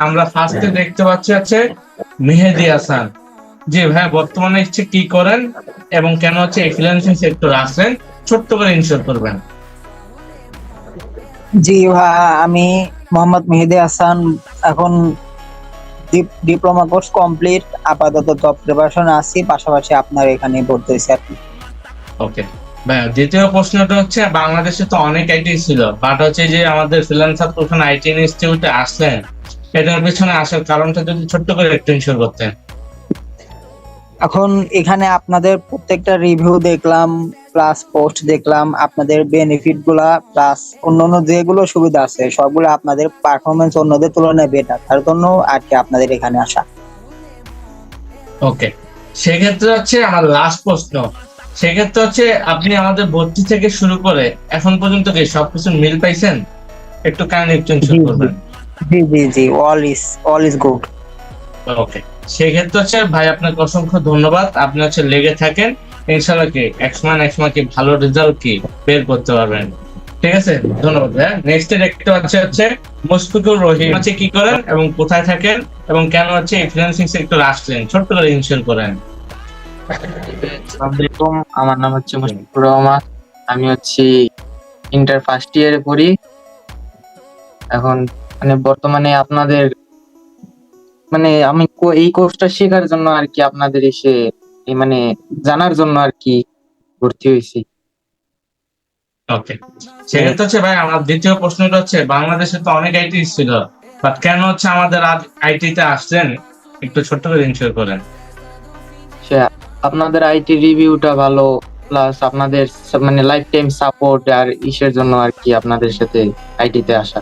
আমরা ফার্স্টে দেখতে পাচ্ছি হচ্ছে মেহেদী হাসান। জি ভাইয়া, বর্তমানে হচ্ছে কি করেন এবং কেন হচ্ছে এই ফ্রিল্যান্সিং সেক্টর আসেন, ছোট্ট করে ইনশোর করবেন। জি ভাই, আমি মোহাম্মদ মেহেদী হাসান। এখন ডিপ্লোমা কোর্স কমপ্লিট, আপাতত জব প্রিপারেশন আছি, পাশাপাশি আপনার এখানে ভর্তি হয়েছি আর কি। ওকে ভাইয়া, দ্বিতীয় প্রশ্নটা হচ্ছে বাংলাদেশে তো অনেক আইটি ছিল, বাট হচ্ছে যে আমাদের ফ্রিল্যান্সার ওখানে আইটি ইনস্টিটিউটে আসলেন, এটার পিছনে আসার কারণটা যদি ছোট্ট করে একটু ইনশোর করতেন। এখন এখানে আপনাদের প্রত্যেকটা রিভিউ দেখলাম, প্লাস পোস্ট দেখলাম, আপনাদের বেনিফিট গুলা প্লাস অন্যান্য যেগুলো সুবিধা আছে সবগুলো আপনাদের পারফরমেন্স অন্যদের তুলনায় বেটার, তার জন্য আর কি আপনাদের এখানে আসা। ওকে, সেক্ষেত্রে হচ্ছে আমার লাস্ট প্রশ্ন, সেক্ষেত্রে হচ্ছে আপনি আমাদের ভর্তি থেকে শুরু করে এখন পর্যন্ত কি সবকিছু মিল পাইছেন? একটু কাইন্ডলি একটু জি ইনশোর জি করবেন। জি জি জি, অল ইজ গুড। ওকে, সেক্ষেত্রে হচ্ছে ভাই আপনাকে অসংখ্য ধন্যবাদ, আপনি হচ্ছে লেগে থাকেন, ইনশাল্লাহ কি এক সময় কি ভালো রেজাল্ট কি বের করতে পারবেন। ঠিক আছে, ধন্যবাদ ভাই। নেক্সট দেখতে হচ্ছে হচ্ছে মুশফিকুর রহিম হচ্ছে কি করেন এবং কোথায় থাকেন এবং কেন হচ্ছে এই ফ্রিল্যান্সিং সেক্টর আসলেন, ছোট্ট করে ইনশিওর করেন। আসসালামু আলাইকুম, আমার নাম হচ্ছে মুশফিকুর রহমান। আমি হচ্ছে ইন্টার ফার্স্ট ইয়ারে পড়ি এখন। মানে বর্তমানে আপনাদের মানে আমি এই কোর্সটা শেখার জন্য আর কি আপনাদের এসে মানে জানার জন্য আর কি ভর্তি হয়েছি। ওকে, সেক্ষেত্রে হচ্ছে ভাই আমার দ্বিতীয় প্রশ্নটা হচ্ছে বাংলাদেশে তো অনেক আইটি ছিল, বাট কেন হচ্ছে আমাদের আজ আইটি তে আসছেন, একটু ছোট্ট করে ইনশিওর করেন। সে আপনাদের আইটি রিভিউটা ভালো, প্লাস আপনাদের মানে লাইফ টাইম সাপোর্ট আর ইসের জন্য আর কি আপনাদের সাথে আইটিতে আসা।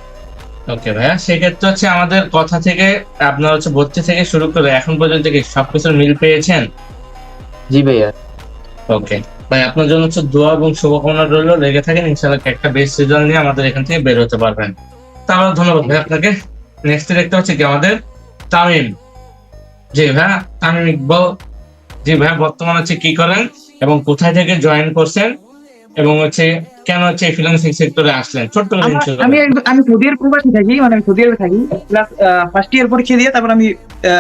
ওকে ভাইয়া, সেক্ষেত্রে হচ্ছে আমাদের কথা থেকে আপনার হচ্ছে ভর্তি থেকে শুরু করে এখন পর্যন্ত কি সবকিছুর মিল পেয়েছেন? জি ভাইয়া। ওকে ভাই, আপনার জন্য হচ্ছে দোয়া এবং শুভকামনা রইল, লেগে থাকেন, ইনশাআল্লাহ একটা বেস্ট রেজাল্ট নিয়ে আমাদের এখান থেকে বের হতে পারবেন। তাহলে ধন্যবাদ ভাই আপনাকে। নেক্সট দেখতে হচ্ছে কি আমাদের তামিম। জি ভাইয়া, তামিম ইকবাল। জি ভাইয়া, বর্তমানে হচ্ছে কি করেন এবং কোথায় থেকে জয়েন করছেন এবং হচ্ছে কেন হচ্ছে এই ফ্রিল্যান্সিং সেক্টরে আসলেন, ছোট্ট করে ইনশিওর আমি করেন। আমি সৌদি আরব প্রবাসী থাকি, মানে আমি সৌদি আরবে থাকি। প্লাস ফার্স্ট ইয়ার পরীক্ষা দিয়ে তারপর আমি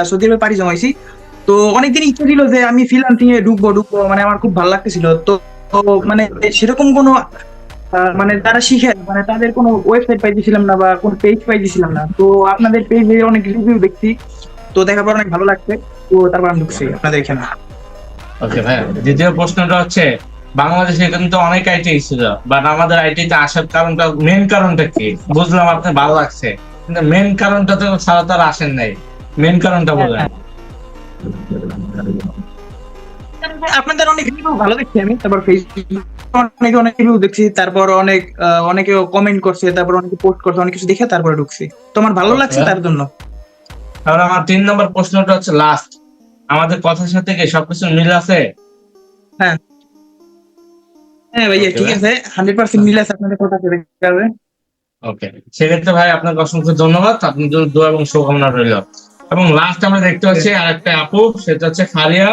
সৌদি আরবে পাড়ি জমাইছি। তো অনেকদিন ইচ্ছা ছিল যে আমি ফ্রিল্যান্সিং এ ঢুকবো, মানে আমার খুব ভালো লাগতেছিল। তো তো মানে সেরকম কোনো মানে যারা শিখে, মানে তাদের কোনো ওয়েবসাইট পাইতেছিলাম না বা কোনো পেজ পাইতেছিলাম না। তো আপনাদের পেজে অনেক রিভিউ দেখছি, তো দেখার পর অনেক ভালো লাগছে। তো তারপর আমি ঢুকছি আপনাদের এখানে। ওকে ভাইয়া, দ্বিতীয় প্রশ্নটা হচ্ছে বাংলাদেশে কিন্তু অনেক আইটি ছিল, বাট আমাদের আইটি তে আসার কারণটা, মেন কারণটা কি? বুঝলাম আপনার ভালো লাগছে, কিন্তু মেন কারণটা তো ছাড়া তার আসেন নাই, মেন কারণটা বলেন। আপনাদের অনেক রিভিউ ভালো দেখছি আমি, তারপর ফেসবুক অনেক রিভিউ দেখছি, তারপর অনেকে কমেন্ট করছে, তারপর অনেকে পোস্ট করছে, অনেক কিছু দেখে তারপরে ঢুকছি। তো আমার ভালো লাগছে তার জন্য। তাহলে আমার 3 নম্বর প্রশ্নটা হচ্ছে লাস্ট, আমাদের কথার সাথে কি সবকিছু মিল আছে? হ্যাঁ হ্যাঁ ভাইয়া, ওকে ঠিক ভাই, আছে, 100% মিল আছে আপনাদের কথা থেকে যাবে। ওকে, সেক্ষেত্রে ভাই আপনাকে অসংখ্য ধন্যবাদ, আপনার জন্য দোয়া এবং শুভকামনা রইল। এবং লাস্ট আমরা দেখতে পাচ্ছি আরেকটা আপু, সেটা হচ্ছে ফারিয়া।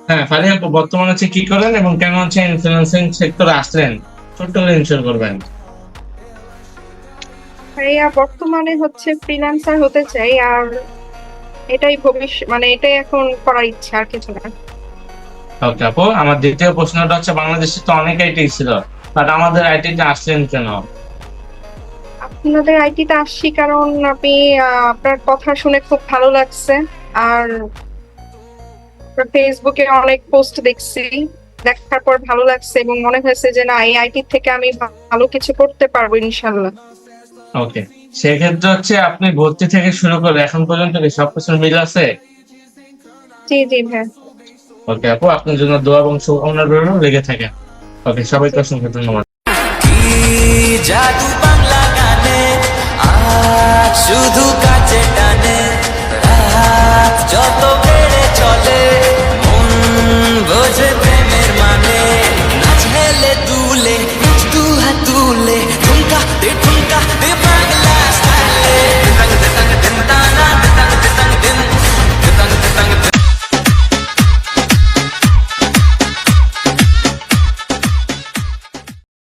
হ্যাঁ ফারিয়া আপু, বর্তমানে হচ্ছে কি করেন এবং কেন হচ্ছে ইনফ্লুয়েন্সিং সেক্টরে আসলেন, ছোট্ট করে ইনশিওর করবেন। ভাইয়া বর্তমানে হচ্ছে ফ্রিল্যান্সার হতে চাই, আর এটাই ভবিষ্যৎ, মানে এটাই এখন করার ইচ্ছা, আর কিছু না। ওকে আপু, আমার দ্বিতীয় প্রশ্নটা হচ্ছে বাংলাদেশে তো অনেক আইটি ছিল, বাট আমাদের আইটি তে আসলেন কেন? আপনাদের আইটিতে আসছি কারণ আমি আপনার কথা শুনে খুব ভালো লাগছে, আর ফেসবুকে অনেক পোস্ট দেখছি, দেখার পর ভালো লাগছে এবং মনে হয়েছে যে না, এই আইটি থেকে আমি ভালো কিছু করতে পারবো ইনশাল্লাহ। ওকে, সেক্ষেত্রে হচ্ছে আপনি ভর্তি থেকে শুরু করে এখন পর্যন্ত কি সবকিছু মিল আছে? জি জি ভাইয়া। ওকে আপু, আপনার জন্য দোয়া এবং শুভকামনা রইল, লেগে থাকেন। ওকে, সবাইকে অসংখ্য ধন্যবাদ। কি জাদু বাংলা গানে আজ শুধু কাছে টানে রাত যত